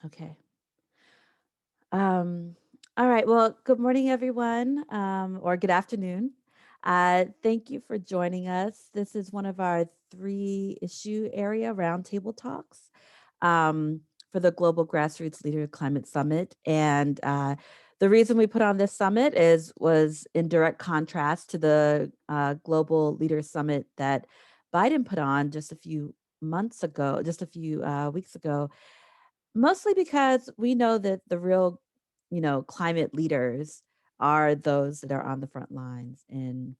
Okay. Um, all right. Well, good morning, everyone, or good afternoon. Thank you for joining us. This is one of our 3-issue area roundtable talks for the Global Grassroots Leaders Climate Summit. And the reason we put on this summit was in direct contrast to the Global Leaders Summit that Biden put on just a few months ago, just a few weeks ago, mostly because we know that the real, climate leaders are those that are on the front lines in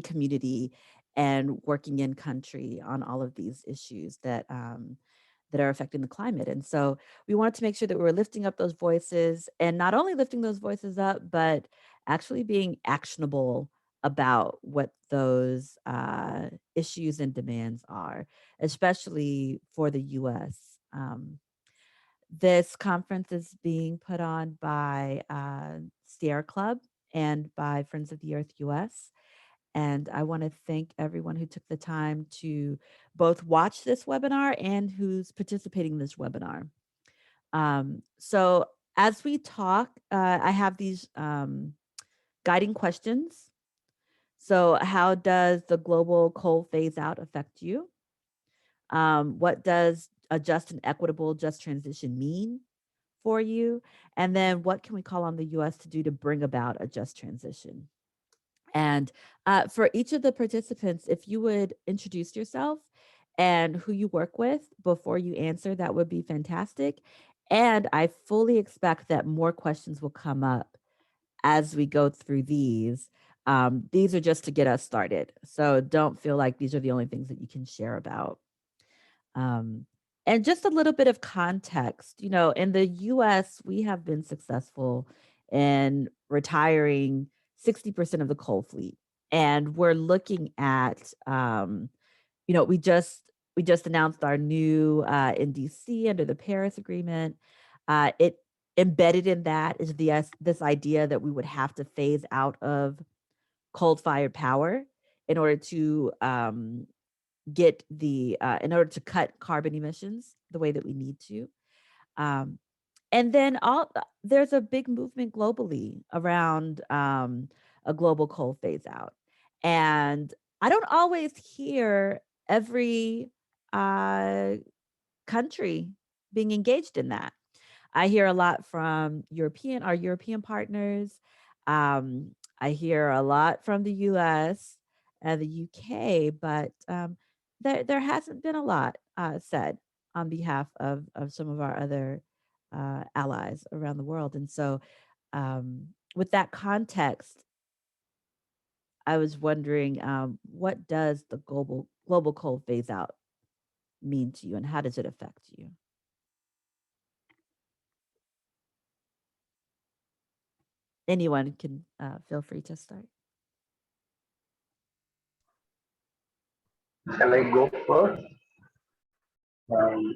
community and working in country on all of these issues that are affecting the climate. And so we wanted to make sure that we were lifting up those voices, and not only lifting those voices up, but actually being actionable about what those issues and demands are, especially for the U.S. This conference is being put on by Sierra Club and by Friends of the Earth US. And I want to thank everyone who took the time to both watch this webinar and who's participating in this webinar. So as we talk, I have these guiding questions. So how does the global coal phase out affect you? What does a just and equitable just transition mean for you? And then what can we call on the US to do to bring about a just transition? And for each of the participants, if you would introduce yourself and who you work with before you answer, that would be fantastic. And I fully expect that more questions will come up as we go through these. These are just to get us started. So don't feel like these are the only things that you can share about. Um, and just a little bit of context, in the US, we have been successful in retiring 60% of the coal fleet. And we're looking at, we just announced our new in DC under the Paris Agreement. It embedded in that is this idea that we would have to phase out of coal-fired power in order to in order to cut carbon emissions the way that we need to. Um, and then there's a big movement globally around a global coal phase out. And I don't always hear every uh, country being engaged in that. I hear a lot from our European partners. I hear a lot from the US and the UK, but there hasn't been a lot said on behalf of some of our other allies around the world. And so, with that context, I was wondering, what does the global coal phase out mean to you, and how does it affect you? Anyone can feel free to start. Shall I go first? Um,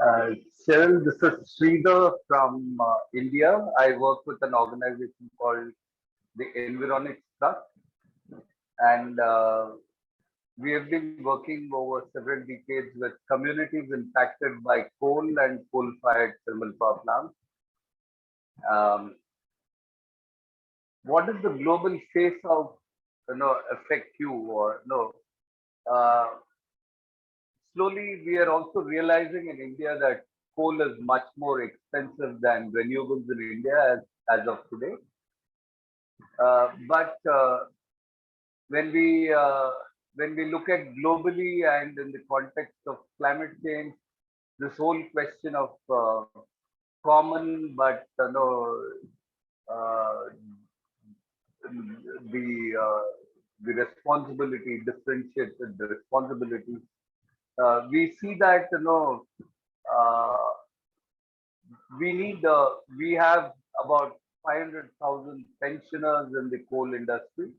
uh, Cheryl, this is Sridhar from India. I work with an organization called the Environics Trust, and we have been working over several decades with communities impacted by coal and coal-fired thermal power plants. Um, what does the global face of affect you, or no? Uh, Slowly, we are also realizing in India that coal is much more expensive than renewables in India as of today. But when we uh, when we look at globally and in the context of climate change, this whole question of common but uh, the responsibility, differentiated the responsibility. We see that uh, we have about 500,000 pensioners in the coal industry,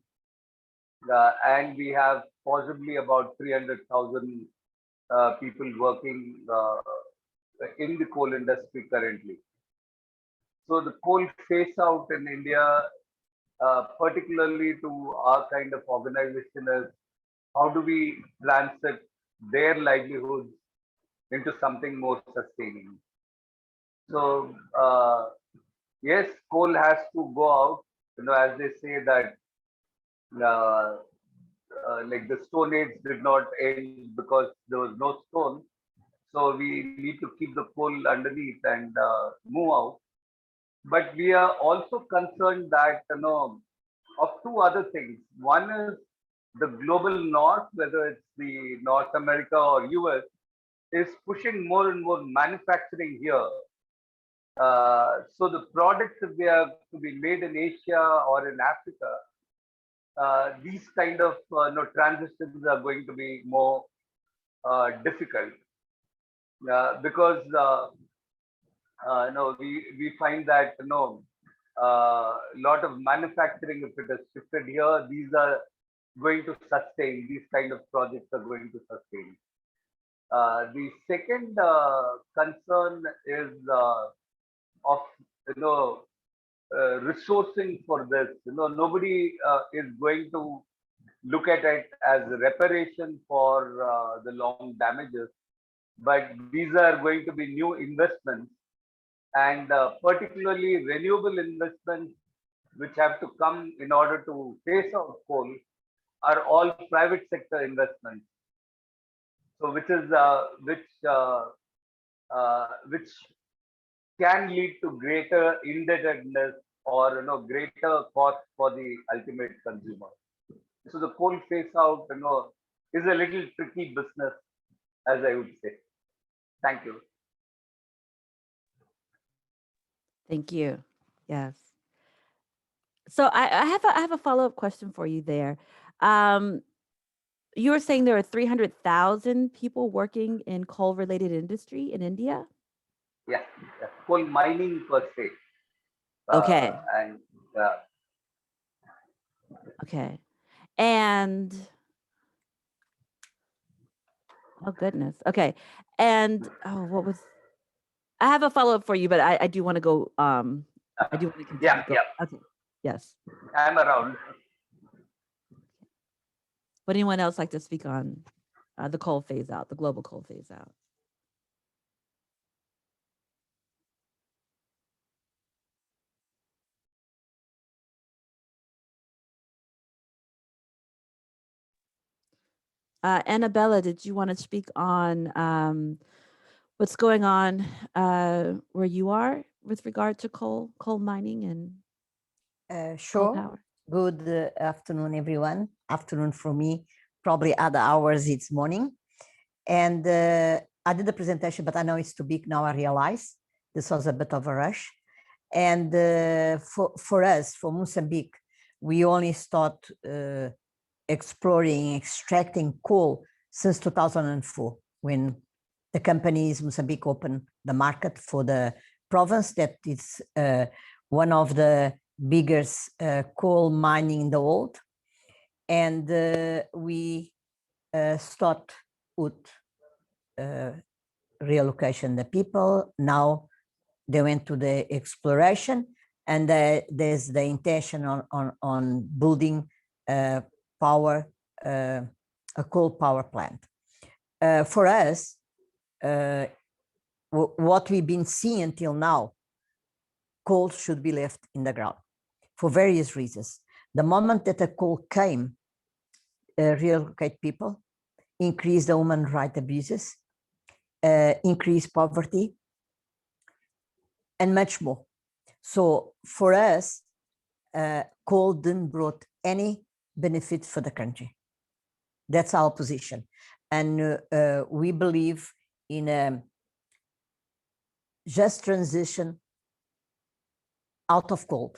and we have possibly about 300,000 people working in the coal industry currently. So the coal phase out in India, particularly to our kind of organization, is how do we transit their livelihoods into something more sustaining. So yes, coal has to go out. As they say that uh, like the Stone Age did not end because there was no stone. So we need to keep the coal underneath and move out. But we are also concerned that of two other things. One is the global north, whether it's the North America or US, is pushing more and more manufacturing here. So the products, if they are to be made in Asia or in Africa, these kind of transitions are going to be more difficult because we find that a lot of manufacturing, if it is shifted here, these are going to sustain. These kind of projects are going to sustain. The second concern is of you know resourcing for this. Nobody is going to look at it as reparation for the long damages, but these are going to be new investments, and particularly renewable investments which have to come in order to phase out coal are all private sector investments. So which can lead to greater indebtedness or greater cost for the ultimate consumer. So the coal phase out is a little tricky business, as I would say. Thank you. Thank you. Yes. So I have a follow-up question for you there. You were saying there are 300,000 people working in coal-related industry in India? Yeah, yeah. Coal mining per se. Okay. And Okay. And oh goodness. Okay. And what was I have a follow-up for you, but I do want to go I do want to continue yeah, go. yeah, Okay. Yes. I'm around. Would anyone else like to speak on the coal phase out, the global coal phase out? Annabella, did you want to speak on what's going on where you are with regard to coal mining and coal Sure. power? Good afternoon, everyone. Afternoon for me, probably other hours it's morning. And I did the presentation, but I know it's too big now. I realize this was a bit of a rush. And for us, for Mozambique, we only start exploring, extracting coal since 2004, when the companies Mozambique opened the market for the province that is one of the biggest coal mining in the world. And we start with relocation the people. Now they went to the exploration, and there's the intention on building power, a coal power plant. For us, what we've been seeing until now, coal should be left in the ground for various reasons. The moment that the coal came, relocate people, increase the human rights abuses, increase poverty, and much more. So for us, coal didn't brought any benefit for the country. That's our position. And we believe in a just transition out of coal.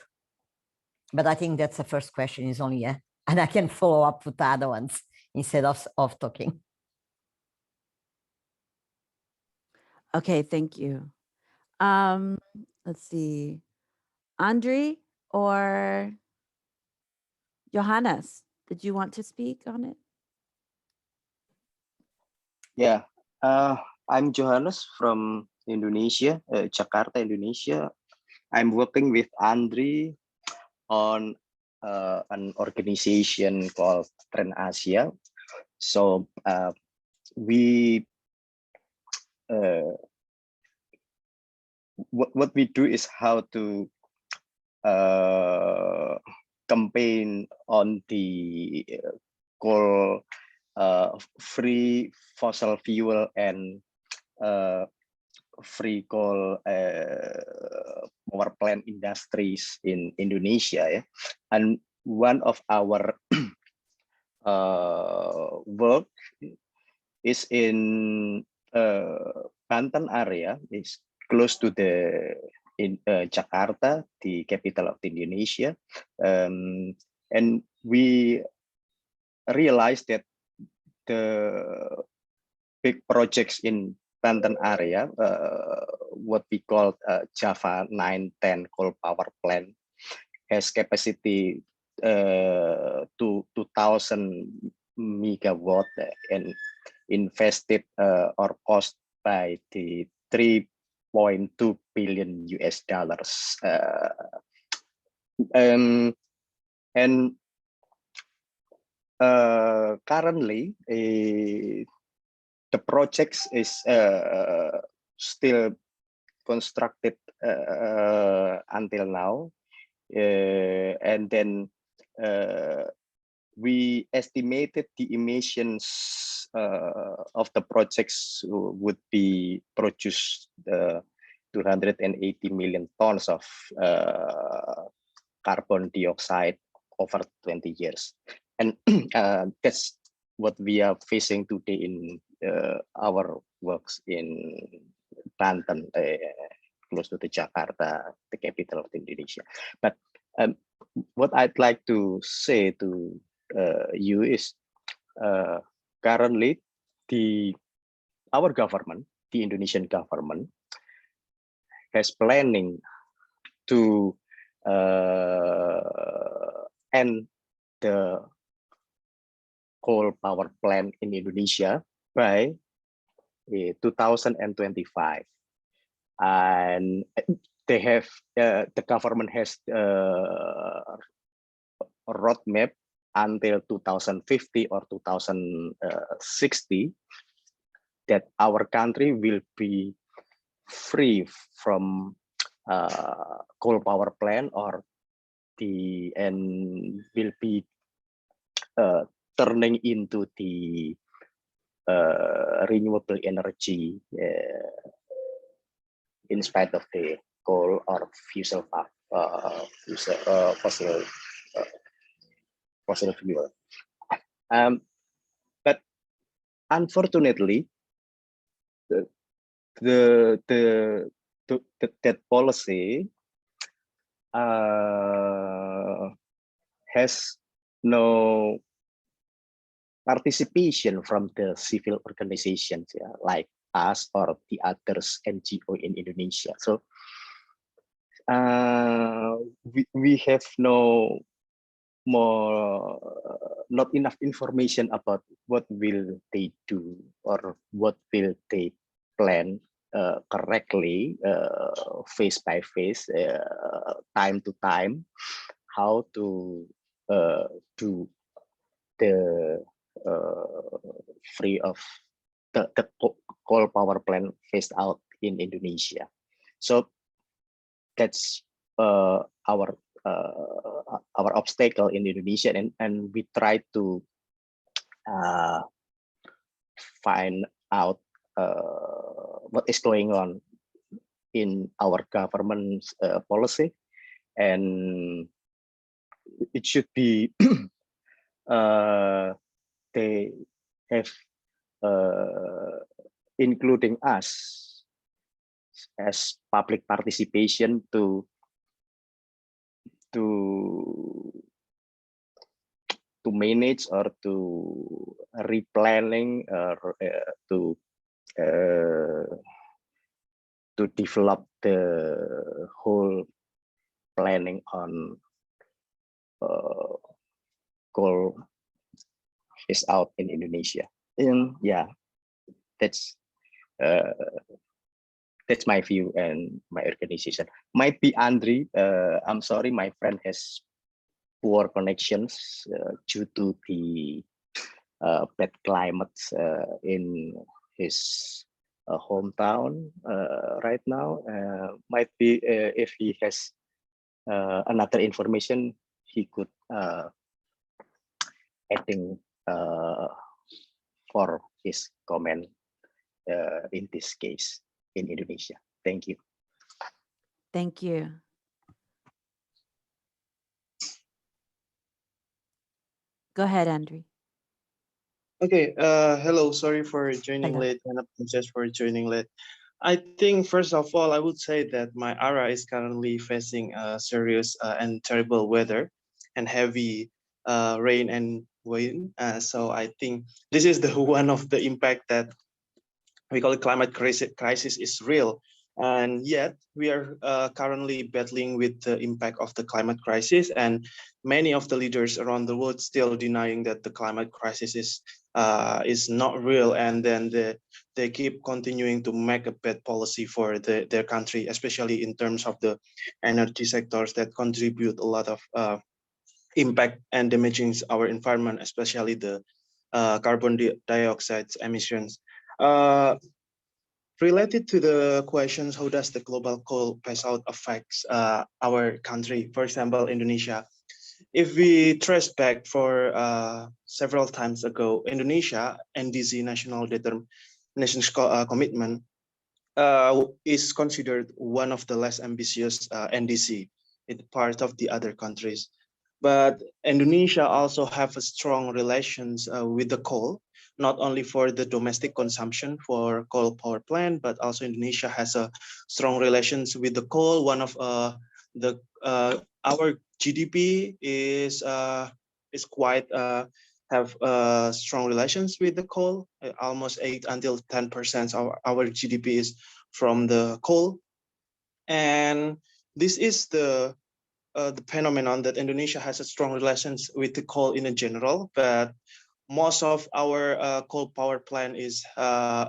But I think that's the first question is only, and I can follow up with the other ones instead of talking. Okay, thank you. Let's see. Andre or Johannes, did you want to speak on it? Yeah, I'm Johannes from Indonesia, Jakarta, Indonesia. I'm working with Andre on an organization called Trend Asia. So we what we do is how to campaign on the coal free fossil fuel and free coal power plant industries in Indonesia. Yeah? And one of our work is in Banten area, is close to the Jakarta, the capital of Indonesia, and we realized that the big projects in Banten area, what we call Java 910 coal power plant, has capacity to 2,000 megawatt and invested or cost by the 3.2 billion US dollars. And currently, the projects is still constructed until now, and then we estimated the emissions of the projects would be produced 280 million tons of carbon dioxide over 20 years. And that's what we are facing today in our works in Banten, close to the Jakarta, the capital of Indonesia. But what I'd like to say to you is currently our government, the Indonesian government, has planning to end the coal power plant in Indonesia by 2025, and they have the government has a roadmap until 2050 or 2060 that our country will be free from coal power plant or and will be turning into the renewable energy in spite of the coal or fossil fuel. But unfortunately, that policy has no participation from the civil organizations, yeah, like us or the others NGO in Indonesia. So we have not enough information about what will they do or what will they plan correctly, phase by phase, time to time, how to do the free of the coal power plant phased out in Indonesia. So that's our obstacle in Indonesia, and we try to find out what is going on in our government's policy, and it should be they have including us as public participation to manage or to replanning or to develop the whole planning on coal is out in Indonesia. And yeah, that's my view and my organization. Might be Andre. I'm sorry, my friend has poor connections due to the bad climate in his hometown right now. Might be if he has another information, he could adding for his comment in this case in Indonesia. Thank you. Thank you. Go ahead, Andrew. Okay, hello. Sorry for joining Hello. late and apologize for joining late. I think first of all, I would say that my area is currently facing serious and terrible weather and heavy rain and wind. So I think this is the one of the impact that we call it climate crisis is real. And yet we are currently battling with the impact of the climate crisis, and many of the leaders around the world still denying that the climate crisis is not real, and then they keep continuing to make a bad policy for their country, especially in terms of the energy sectors that contribute a lot of impact and damaging our environment, especially the carbon dioxide emissions. Uh, Related to the questions, how does the global coal phase out affects our country, for example, Indonesia? If we trace back for several times ago, Indonesia NDC National Determination Commitment is considered one of the less ambitious NDC. It's part of the other countries. But Indonesia also have a strong relations with the coal, not only for the domestic consumption for coal power plant, but also Indonesia has a strong relations with the coal. One of the our GDP is quite have strong relations with the coal. Almost 8 until 10% of our GDP is from the coal, and this is the phenomenon that Indonesia has a strong relations with the coal in general, but most of our coal power plant is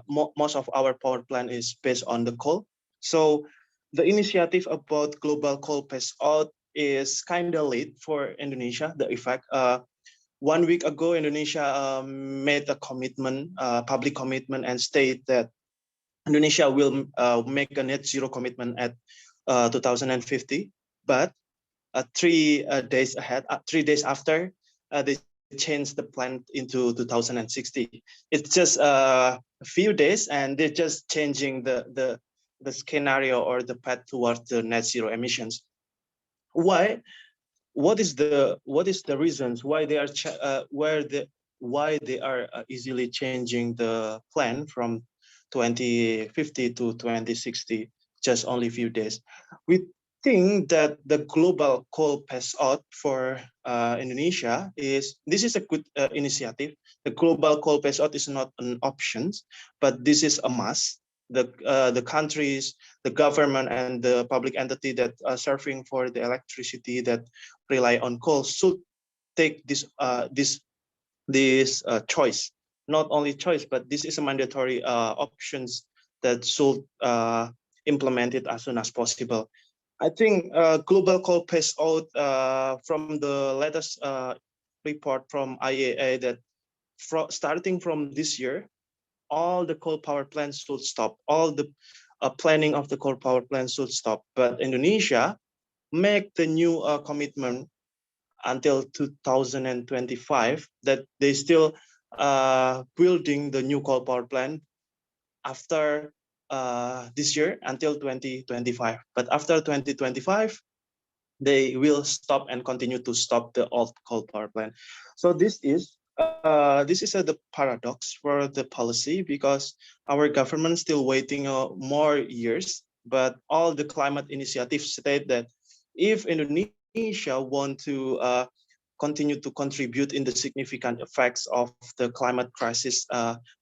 most of our power plant is based on the coal. So the initiative about global coal phase out is kind of late for Indonesia. The effect 1 week ago, Indonesia made a commitment, public commitment, and state that Indonesia will make a net zero commitment at 2050, but 3 days ahead, 3 days after, they changed the plan into 2060. It's just a few days, and they're just changing the scenario or the path towards the net zero emissions. Why? What is the reasons why they are why they are easily changing the plan from 2050 to 2060 just only a few days? We think that the global coal phase out for Indonesia is a good initiative. The global coal phase out is not an option, but this is a must. The countries, the government, and the public entity that are serving for the electricity that rely on coal should take this choice. Not only choice, but this is a mandatory options that should implement it as soon as possible. I think global coal phase out from the latest report from IEA that starting from this year, all the coal power plants should stop. All the planning of the coal power plants should stop. But Indonesia make the new commitment until 2025 that they still building the new coal power plant after this year until 2025. But after 2025, they will stop and continue to stop the old coal power plant. So this is the paradox for the policy, because our government still waiting more years, but all the climate initiatives state that if Indonesia want to continue to contribute in the significant effects of the climate crisis,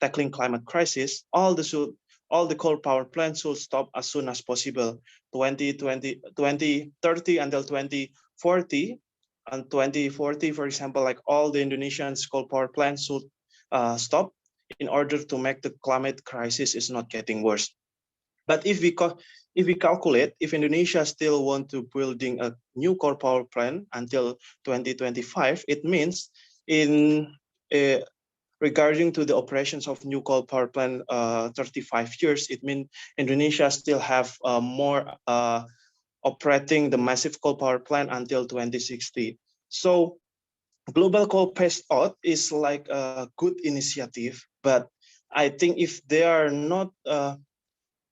tackling climate crisis, all the coal power plants should stop as soon as possible. 2030 until 2040. And 2040, for example, like all the Indonesian coal power plants should stop in order to make the climate crisis is not getting worse. But if we calculate, if Indonesia still want to building a new coal power plant until 2025, it means in regarding to the operations of new coal power plant 35 years, it means Indonesia still have more operating the massive coal power plant until 2060. So global coal phase out is like a good initiative, but I think if they are not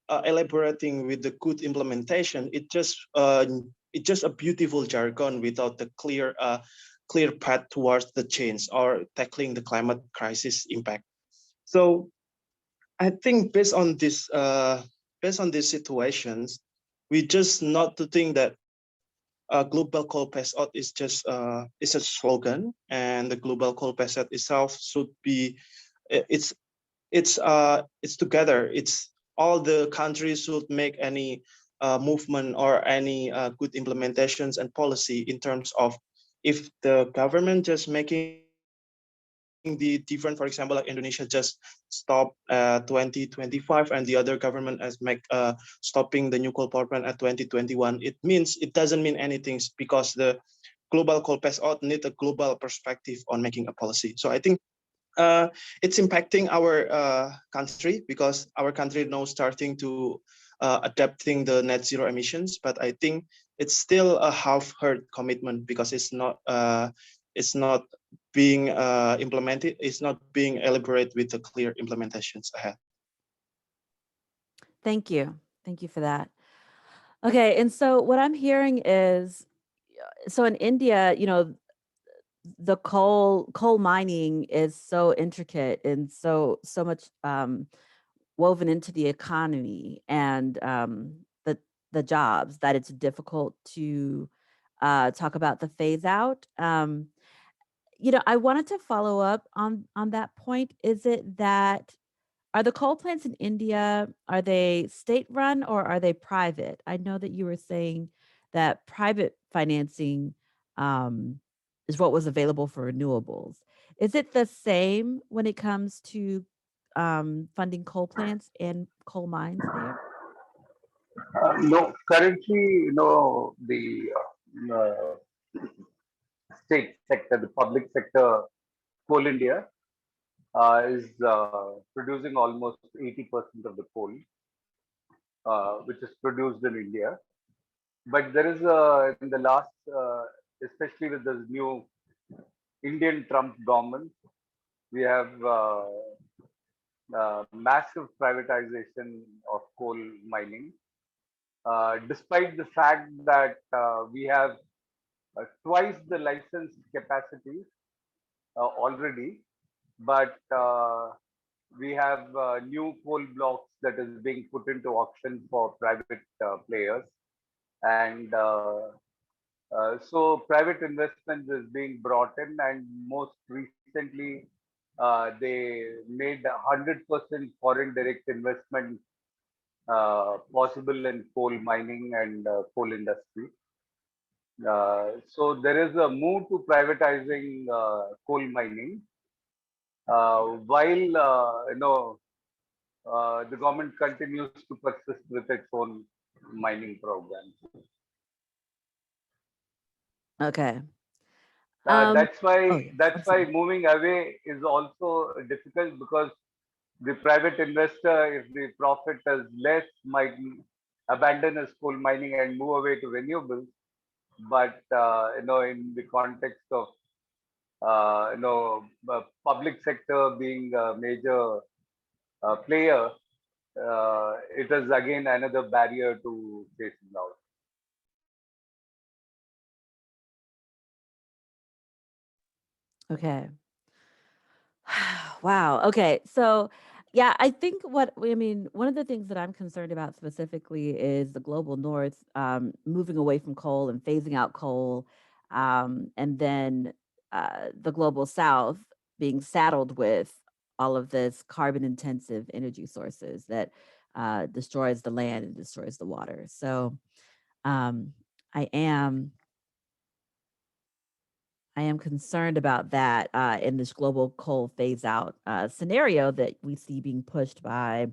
elaborating with the good implementation, it's just a beautiful jargon without the clear path towards the change or tackling the climate crisis impact. So I think based on these situations, we just not to think that global coal phase out is a slogan, and the global coal phase out itself should be it's together. It's all the countries should make any movement or any good implementations and policy in terms of if the government just making the different, for example, like Indonesia just stop 2025 and the other government has make stopping the new coal power plant at 2021. It means it doesn't mean anything because the global coal pass out need a global perspective on making a policy. So I think it's impacting our country because our country now starting to adapting the net zero emissions, but I think it's still a half-heard commitment because it's not being implemented, it's not being elaborated with the clear implementations ahead. Thank you. Thank you for that. Okay, and so what I'm hearing is, so in India, the coal mining is so intricate and so much woven into the economy and the jobs that it's difficult to talk about the phase out. I wanted to follow up on that point. Is it that are the coal plants in India, are they state run or are they private? I know that you were saying that private financing is what was available for renewables. Is it the same when it comes to funding coal plants and coal mines there? No, currently, the state sector, the public sector, Coal India, is producing almost 80% of the coal, which is produced in India. But there is in the last, especially with the new Indian Trump government, we have massive privatization of coal mining, despite the fact that we have twice the licensed capacity already, but we have new coal blocks that is being put into auction for private players, and so private investment is being brought in, and most recently they made 100% foreign direct investment possible in coal mining and coal industry. So there is a move to privatizing coal mining, while the government continues to persist with its own mining program. Okay. That's why Oh, yeah. I'm that's why sorry. moving away is also difficult, because the private investor, if the profit is less, might abandon his coal mining and move away to renewables. But in the context of public sector being a major player, it is again another barrier to phasing out. Okay. Wow. Okay. So, yeah, I think one of the things that I'm concerned about specifically is the global north moving away from coal and phasing out coal, and then the global south being saddled with all of this carbon intensive energy sources that destroys the land and destroys the water. So, um, I am I am concerned about that in this global coal phase out scenario that we see being pushed by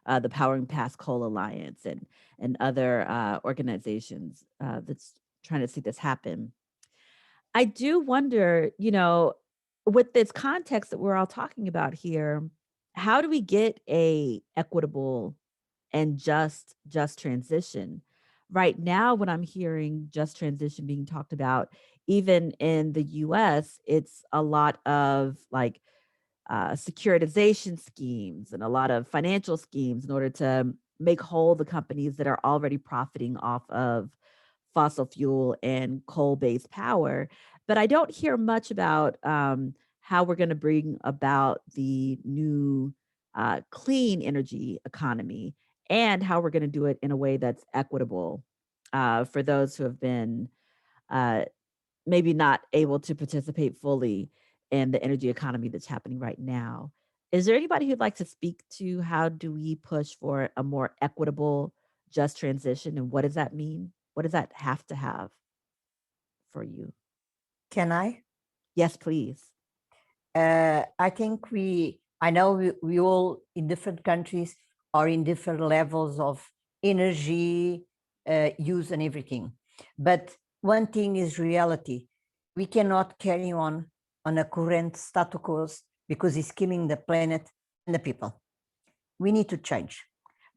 the Powering Past Coal Alliance and other organizations that's trying to see this happen. I do wonder, with this context that we're all talking about here, how do we get a equitable and just transition? Right now, when I'm hearing just transition being talked about, even in the US, it's a lot of like securitization schemes and a lot of financial schemes in order to make whole the companies that are already profiting off of fossil fuel and coal-based power. But I don't hear much about how we're going to bring about the new clean energy economy and how we're going to do it in a way that's equitable for those who have been uh, maybe not able to participate fully in the energy economy that's happening right now. Is there anybody who'd like to speak to how do we push for a more equitable, just transition? And what does that mean? What does that have to have for you? Can I? Yes, please. I think I know we all in different countries are in different levels of energy use and everything. But one thing is reality. We cannot carry on a current status quo because it's killing the planet and the people. We need to change.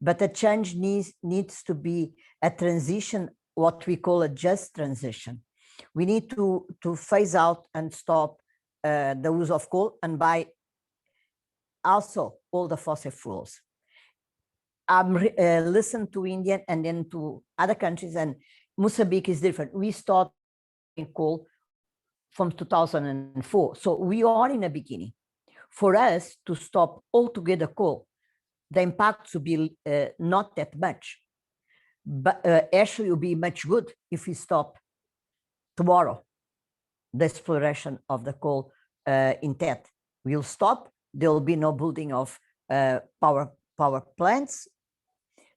But the change needs to be a transition, what we call a just transition. We need to phase out and stop the use of coal and buy also all the fossil fuels. I'm listen to India and then to other countries, and Mozambique is different. We started coal from 2004, so we are in the beginning. For us to stop altogether coal, the impact would be not that much, but actually it will be much good if we stop tomorrow the exploration of the coal in TET. We'll stop. There will be no building of power plants.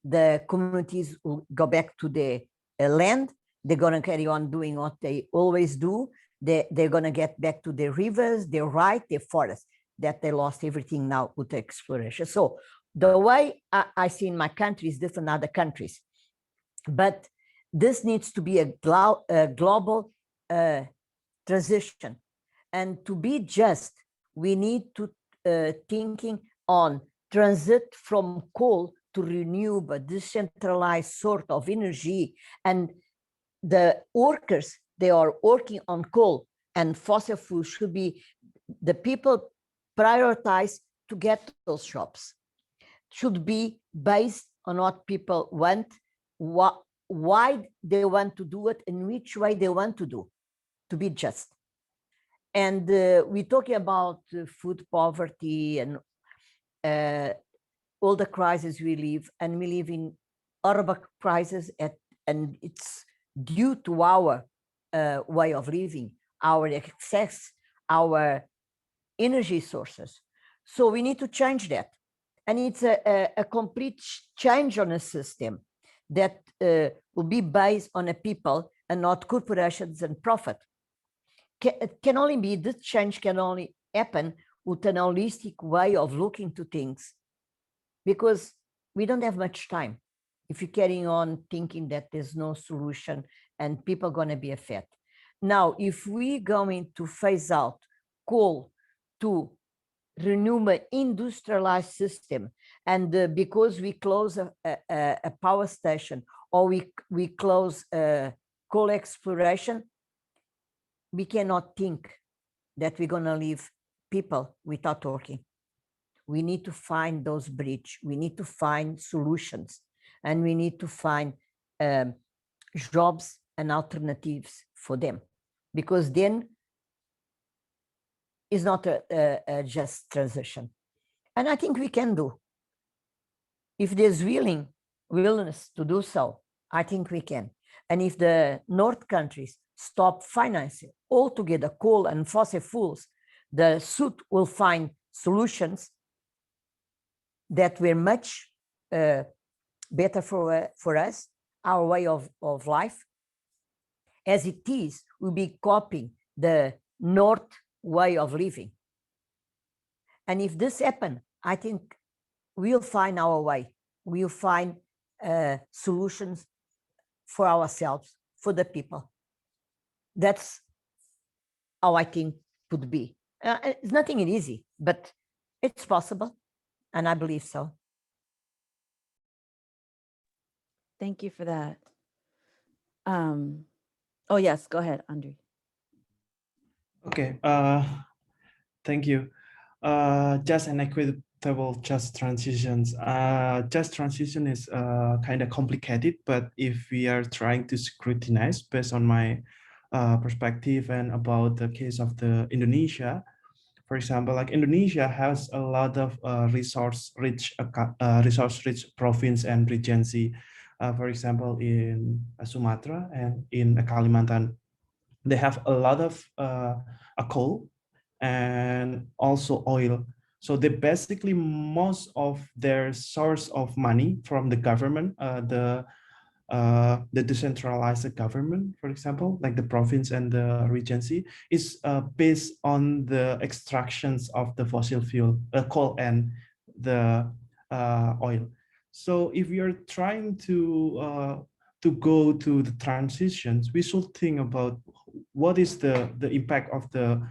The communities will go back to the land. They're going to carry on doing what they always do. They're going to get back to their rivers, their their forests, that they lost everything now with the exploration. So the way I see in my country is different than other countries. But this needs to be a global transition. And to be just, we need to thinking on transit from coal to renewable, decentralized sort of energy. And the workers, they are working on coal and fossil fuels should be the people prioritize to get those jobs. Should be based on what people want, why they want to do it, in which way they want to do, to be just. And we're talking about food poverty and all the crises we live, and we live in urban crisis, and it's due to our way of living, our excess, our energy sources. So we need to change that. And it's a complete change on a system that will be based on a people and not corporations and profit. It can only be, this change can only happen with an holistic way of looking to things, because we don't have much time. If you're carrying on thinking that there's no solution and people are going to be affected. Now, if we're going to phase out coal to renewable industrialized system, and because we close a power station or we close coal exploration, we cannot think that we're going to leave people without working. We need to find those bridges. We need to find solutions, and we need to find jobs and alternatives for them, because then it's not a just transition. And I think we can do. If there's willingness to do so, I think we can. And if the North countries stop financing altogether coal and fossil fuels, the South will find solutions that were much better for us, our way of life. As it is, we'll be copying the North way of living. And if this happens, I think we'll find our way. We'll find solutions for ourselves, for the people. That's how I think would be. It's nothing easy, but it's possible, and I believe so. Thank you for that. Oh yes, go ahead, Andre. Okay, thank you. Just and equitable just transitions. Just transition is kind of complicated, but if we are trying to scrutinize based on my perspective and about the case of the Indonesia, for example, like Indonesia has a lot of resource-rich province and regency. For example, in Sumatra and in Kalimantan, they have a lot of coal and also oil. So they basically most of their source of money from the government, the decentralized government, for example, like the province and the regency, is based on the extractions of the fossil fuel, coal and the oil. So if we are trying to go to the transitions, we should think about what is the impact of the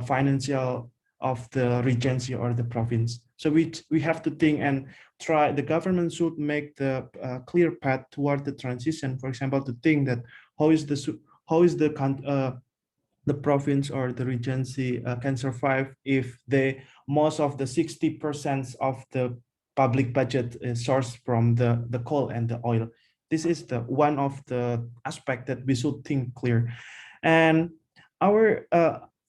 financial of the regency or the province. So we have to think and try. The government should make the clear path toward the transition. For example, to think that how is the province or the regency can survive if they most of the 60% of the public budget is sourced from the coal and the oil. This is the one of the aspect that we should think clear. And our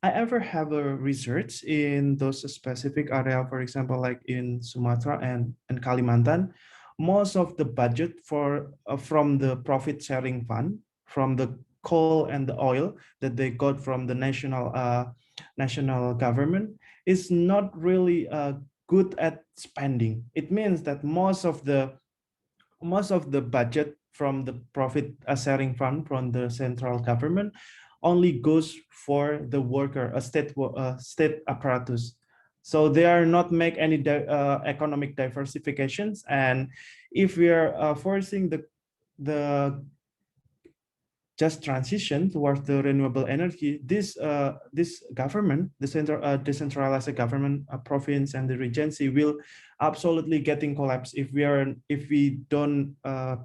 I ever have a research in those specific area, for example, like in Sumatra and Kalimantan, most of the budget for from the profit sharing fund from the coal and the oil that they got from the national government is not really good at spending. It means that most of the budget from the profit sharing fund from the central government only goes for the worker, a state apparatus. So they are not make any economic diversifications. And if we are forcing the just transition towards the renewable energy, this government, the decentralized government, province and the regency will absolutely getting collapsed if we don't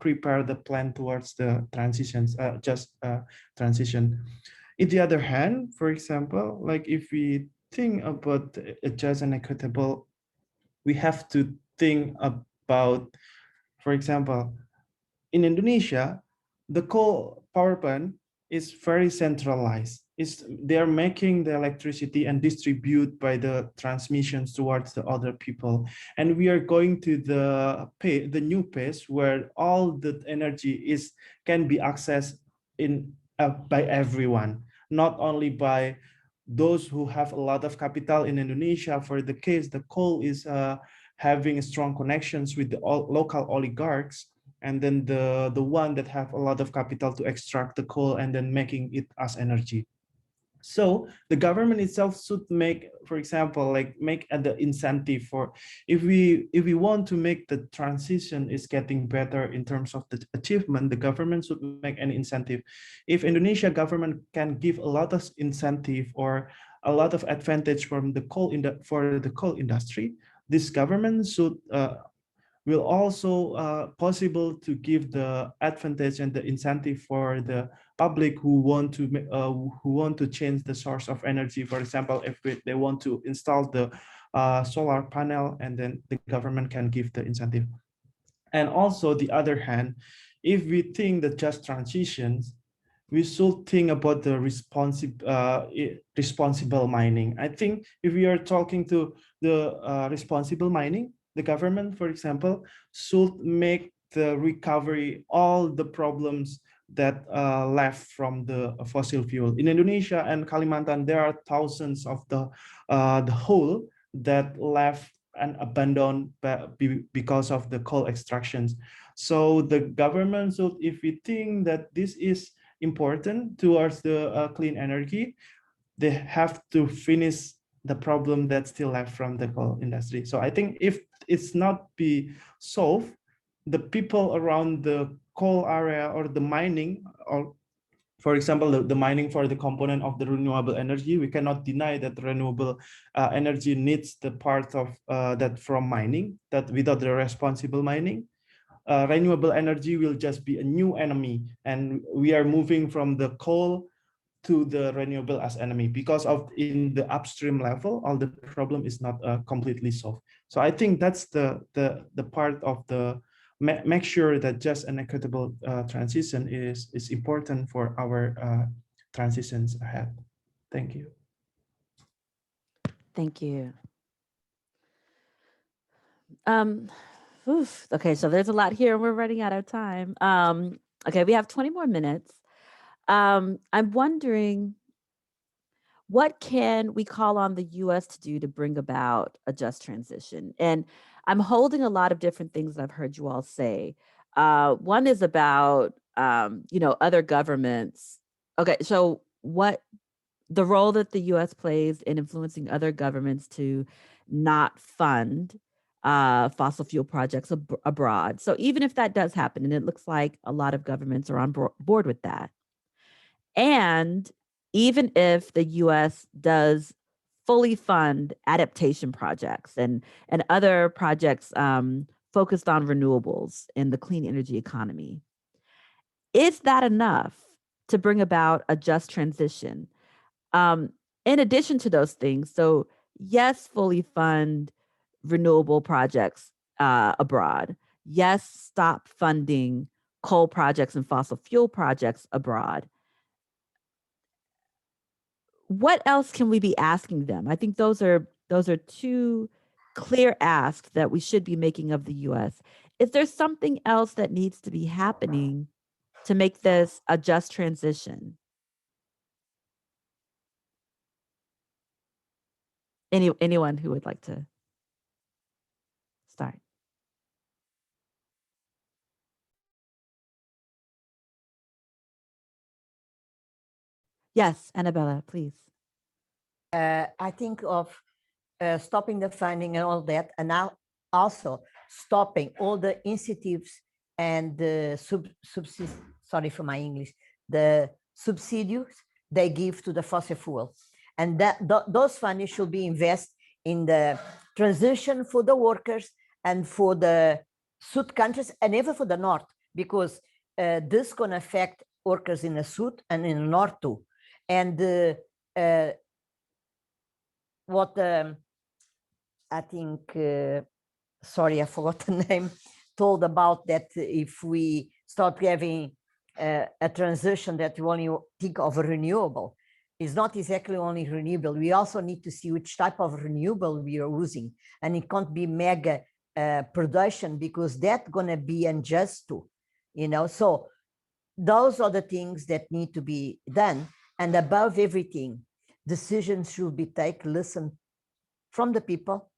prepare the plan towards the transitions, transition. In the other hand, for example, like if we think about a just and equitable, we have to think about, for example, in Indonesia, the coal power plant is very centralized. They're making the electricity and distribute by the transmissions towards the other people. And we are going to the new phase where all the energy can be accessed by everyone, not only by those who have a lot of capital in Indonesia. For the case, the coal is having strong connections with the local oligarchs, and then the one that have a lot of capital to extract the coal and then making it as energy. So the government itself should make, for example, like make the incentive for, if we want to make the transition is getting better in terms of the achievement, the government should make an incentive. If Indonesia government can give a lot of incentive or a lot of advantage from the for the coal industry, this government should will also possible to give the advantage and the incentive for the public who want to change the source of energy. For example, if they want to install the solar panel, and then the government can give the incentive. And also the other hand, if we think the just transitions, we should think about the responsible mining. I think if we are talking to the responsible mining, the government, for example, should make the recovery all the problems that left from the fossil fuel. In Indonesia and Kalimantan, there are thousands of the hole that left and abandoned because of the coal extractions. So the government should, if we think that this is important towards the clean energy, they have to finish the problem that's still left from the coal industry. So I think if it's not be solved, the people around the coal area or the mining or For example, the mining for the component of the renewable energy, we cannot deny that renewable energy needs the part of that from mining, that without the responsible mining, renewable energy will just be a new enemy. And we are moving from the coal to the renewable as enemy because of in the upstream level, all the problem is not completely solved. So I think that's the part of the make sure that just an equitable transition is important for our transitions ahead. Thank you. Thank you. Okay, so there's a lot here and we're running out of time. Okay, we have 20 more minutes. I'm wondering, what can we call on the US to do to bring about a just transition? And I'm holding a lot of different things that I've heard you all say. One is about, other governments. Okay, so what the role that the US plays in influencing other governments to not fund fossil fuel projects abroad. So even if that does happen, and it looks like a lot of governments are on board with that, and even if the US does fully fund adaptation projects and other projects focused on renewables and the clean energy economy, is that enough to bring about a just transition? In addition to those things, so yes, fully fund renewable projects abroad. Yes, stop funding coal projects and fossil fuel projects abroad. What else can we be asking them? I think those are two clear asks that we should be making of the US. Is there something else that needs to be happening to make this a just transition? Anyone who would like to start? Yes, Annabella, please. I think of stopping the funding and all that, and now also stopping all the incentives and the sorry for my English, the subsidies they give to the fossil fuels, and that those funding should be invested in the transition for the workers and for the South countries and even for the North, because this can affect workers in the South and in the North too. And what I think, sorry, I forgot the name, told about that if we start having a transition that you only think of a renewable, it's not exactly only renewable. We also need to see which type of renewable we are using. And it can't be mega production, because that's going to be unjust too, So those are the things that need to be done. And above everything, decisions should be taken, listen from the people,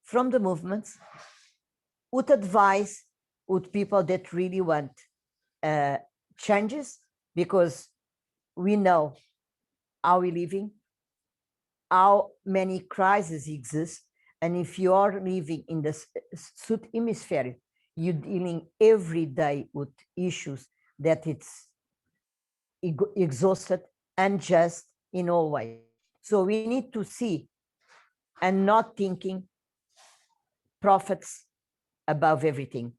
from the movements, with advice, with people that really want changes, because we know how we're living, how many crises exist. And if you are living in the South Hemisphere, you're dealing every day with issues that it's exhausted, unjust in all ways. So we need to see and not thinking profits above everything.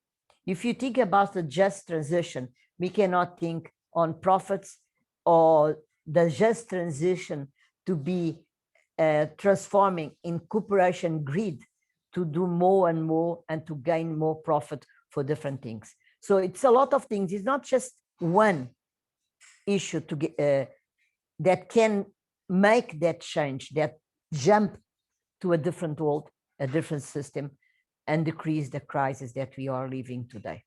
If you think about the just transition, we cannot think on profits or the just transition to be transforming in cooperation grid to do more and more and to gain more profit for different things. So it's a lot of things. It's not just one issue to get, that can make that change, that jump to a different world, a different system, and decrease the crisis that we are living today.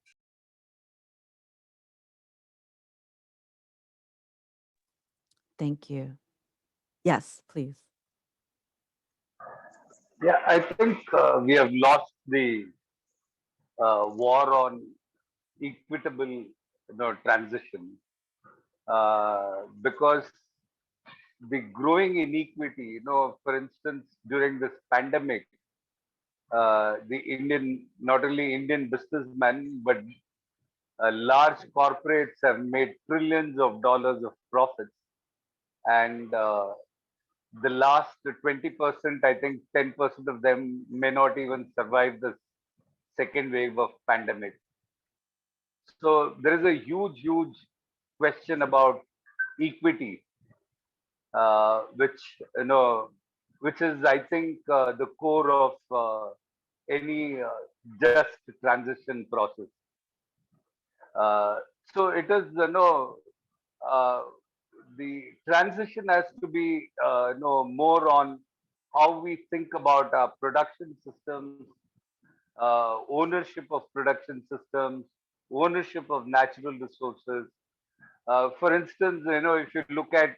Thank you. Yes, please. Yeah, I think we have lost the war on equitable, transition, because the growing inequity, for instance, during this pandemic, the Indian, not only Indian businessmen, but large corporates have made trillions of dollars of profits, and the last 20%, I think 10% of them may not even survive the second wave of pandemic. So there is a huge question about equity, which which is, I think, the core of any just transition process. Uh, so it is, uh, the transition has to be, more on how we think about our production systems, ownership of production systems, ownership of natural resources. For instance, if you look at,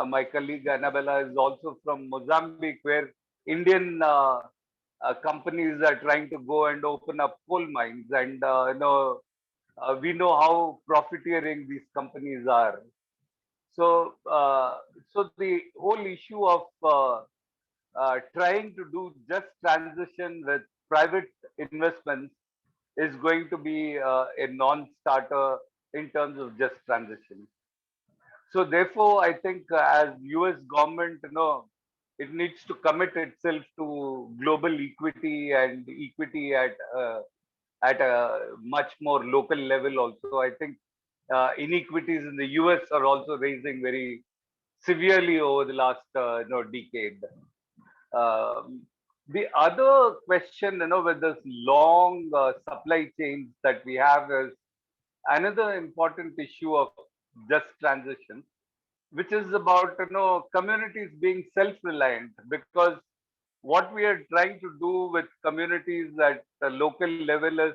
my colleague Annabella is also from Mozambique, where Indian companies are trying to go and open up coal mines, and we know how profiteering these companies are. So, so the whole issue of trying to do just transition with private investments is going to be a non-starter in terms of just transition. So therefore, I think as US government, it needs to commit itself to global equity and equity at a much more local level. Also, I think inequities in the US are also raising very severely over the last decade. Um, the other question, with this long supply chains that we have, is another important issue of just transition, which is about communities being self-reliant, because what we are trying to do with communities at the local level is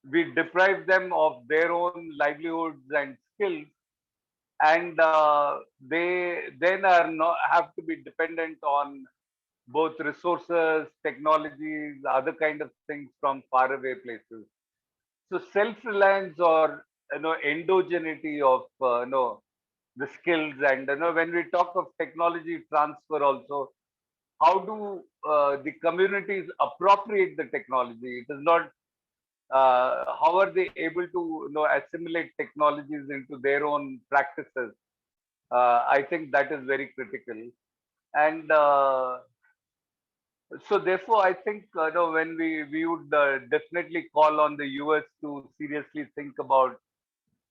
we deprive them of their own livelihoods and skills, and they then are not have to be dependent on both resources, technologies, other kind of things from faraway places. So self-reliance, or endogeneity of the skills, and when we talk of technology transfer also, how do the communities appropriate the technology? It is not how are they able to assimilate technologies into their own practices. I think that is very critical, and so therefore I think when we would definitely call on the US to seriously think about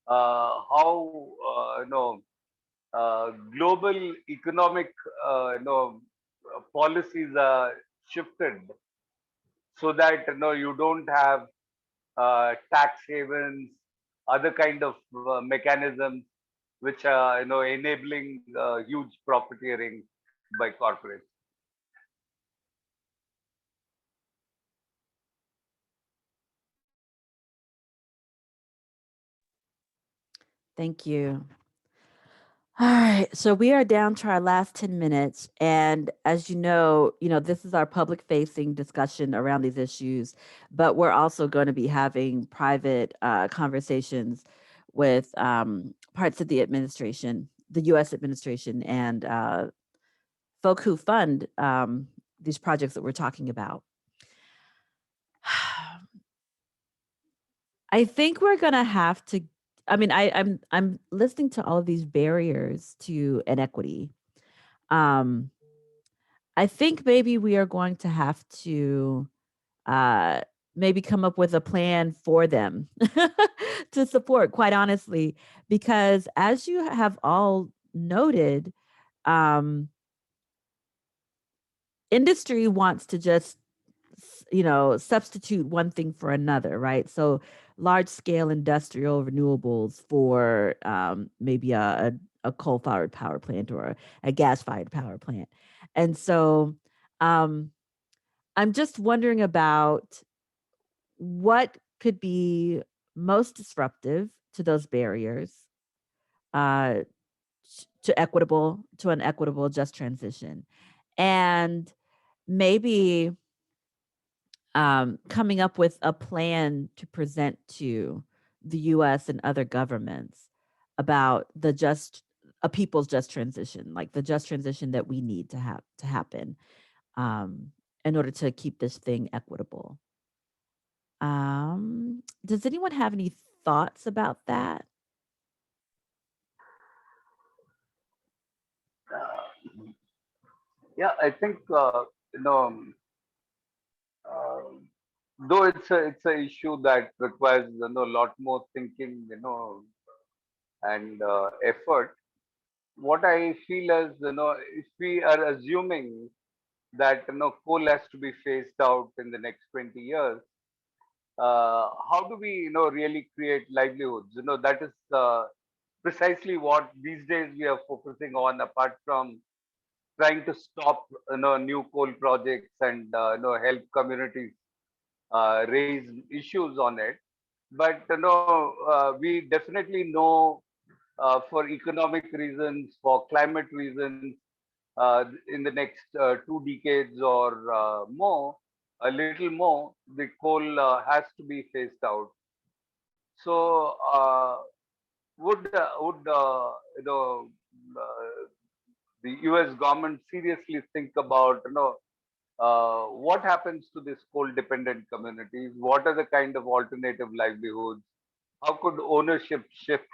how global economic policies are shifted, so that you don't have tax havens, other kind of mechanisms which are enabling huge profiteering by corporates. Thank you. All right, so we are down to our last 10 minutes. And as you know, this is our public facing discussion around these issues, but we're also going to be having private conversations with parts of the administration, the US administration, and folk who fund these projects that we're talking about. I think we're going to have to, I mean, I'm listening to all of these barriers to inequity. I think maybe we are going to have to uh, maybe come up with a plan for them to support, quite honestly, because as you have all noted, um, industry wants to just, substitute one thing for another, right? So large scale industrial renewables for maybe a coal fired power plant or a gas fired power plant. And so um, I'm just wondering about what could be most disruptive to those barriers uh, to an equitable just transition, and maybe coming up with a plan to present to the U.S. and other governments about a people's just transition, like the just transition that we need to have to happen um, in order to keep this thing equitable. Does anyone have any thoughts about that? Yeah, I think you know, um, though it's a issue that requires a lot more thinking, and effort. What I feel is, if we are assuming that coal has to be phased out in the next 20 years, how do we really create livelihoods? That is precisely what these days we are focusing on, apart from trying to stop new coal projects and help communities raise issues on it. But we definitely know, for economic reasons, for climate reasons, in the next 2 decades or more, a little more, the coal has to be phased out. So, would the U.S. government seriously think about what happens to these coal-dependent communities? What are the kind of alternative livelihoods? How could ownership shift?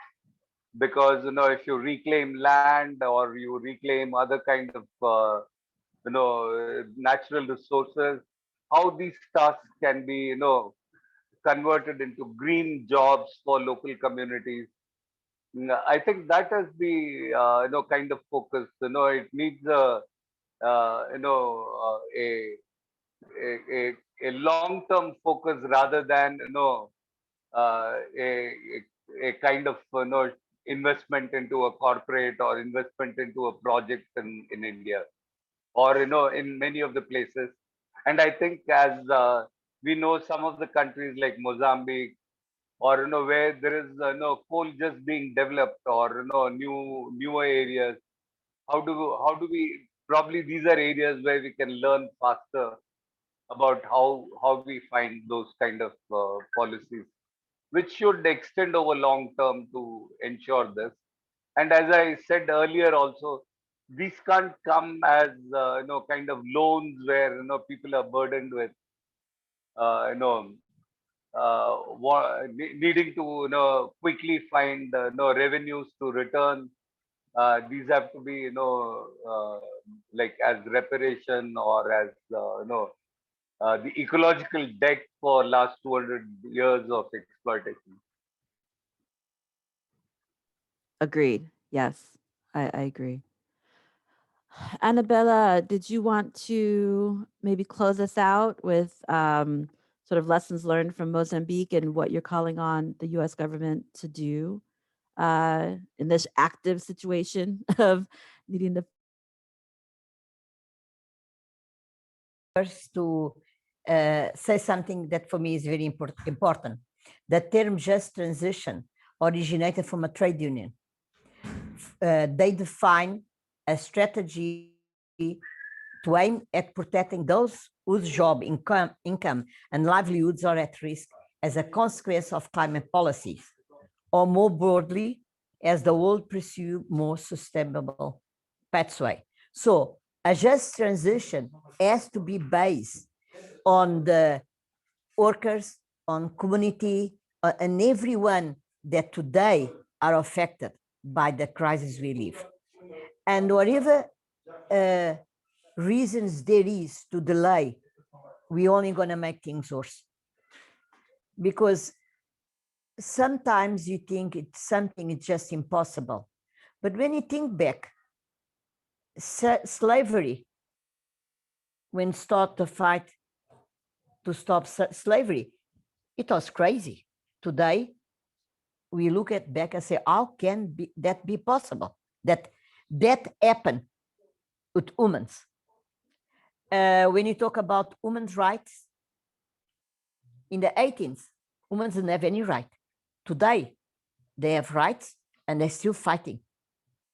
Because if you reclaim land or you reclaim other kind of natural resources, how these tasks can be converted into green jobs for local communities. I think that is the kind of focus. It needs a long term focus rather than uh, a, a kind of investment into a corporate or investment into a project in India, or in many of the places. And I think, as we know, some of the countries like Mozambique, or where there is coal just being developed, or newer areas, how do we probably, these are areas where we can learn faster about how we find those kind of policies, which should extend over long term to ensure this. And as I said earlier, also, these can't come as kind of loans where people are burdened with uh, you know needing to quickly find revenues to return. These have to be like as reparation, or as the ecological debt for last 200 years of exploitation. Agreed. Yes, I agree. Annabella, did you want to maybe close us out with sort of lessons learned from Mozambique and what you're calling on the U.S. government to do in this active situation of needing to? First, to say something that for me is very important. The term just transition originated from a trade union. They define a strategy to aim at protecting those whose job, income, and livelihoods are at risk as a consequence of climate policies, or more broadly, as the world pursues more sustainable pathway. So a just transition has to be based on the workers, on community, and everyone that today are affected by the crisis we live. And whatever reasons there is to delay, we're only going to make things worse. Because sometimes you think it's something, it's just impossible. But when you think back, slavery, when start the fight to stop slavery, it was crazy. Today, we look at back and say, how can that be possible? That happened with humans. When you talk about women's rights, in the 18th, women didn't have any right. Today, they have rights and they're still fighting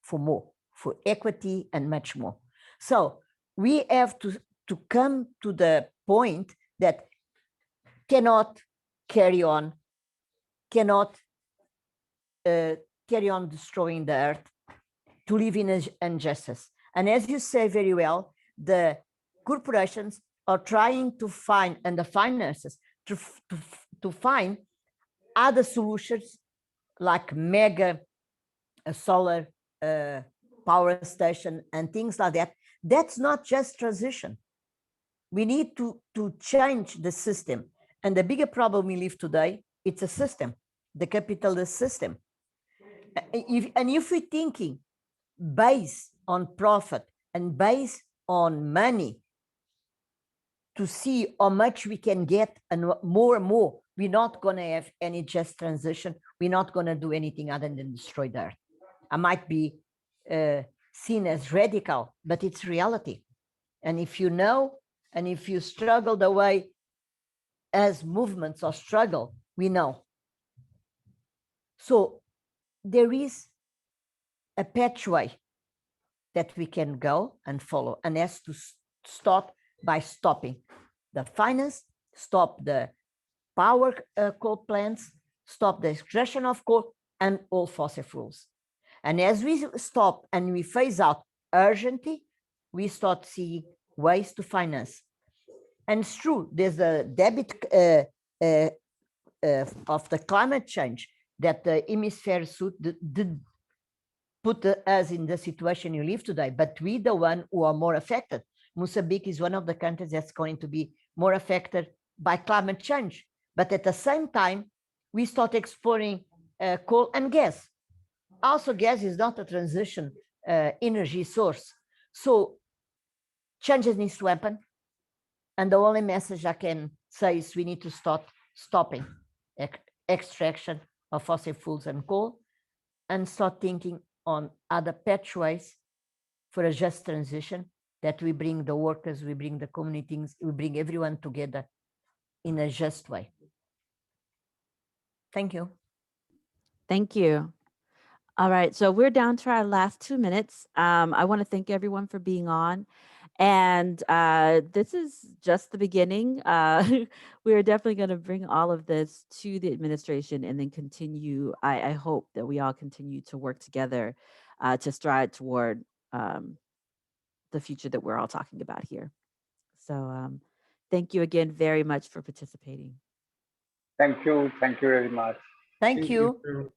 for more, for equity and much more. So we have to come to the point that cannot carry on destroying the earth, to live in injustice. And as you say very well, the corporations are trying to find, and the finances, to find other solutions like mega solar power station and things like that. That's not just transition. We need to change the system. And the bigger problem we live today, it's a system, the capitalist system. If we're thinking based on profit and based on money to see how much we can get and more, we're not going to have any just transition. We're not going to do anything other than destroy the earth. I might be seen as radical, but it's reality. And if you know, and if you struggle the way as movements or struggle, we know. So there is a pathway that we can go and follow, and has to start by stopping the finance, stop the power coal plants, stop the extraction of coal and all fossil fuels. And as we stop and we phase out urgently, we start seeing ways to finance. And it's true, there's a debit of the climate change that the hemisphere suit did put us in the situation you live today, but we the one who are more affected. Mozambique is one of the countries that's going to be more affected by climate change. But at the same time, we start exploring coal and gas. Also, gas is not a transition energy source. So changes needs to happen. And the only message I can say is we need to start stopping extraction of fossil fuels and coal and start thinking on other pathways for a just transition, that we bring the workers, we bring the communities, we bring everyone together in a just way. Thank you. Thank you. All right, so we're down to our last 2 minutes. I want to thank everyone for being on. And this is just the beginning. We are definitely going to bring all of this to the administration and then continue. I hope that we all continue to work together to stride toward the future that we're all talking about here. So thank you again very much for participating. Thank you. Thank you very much. Thank you. very much.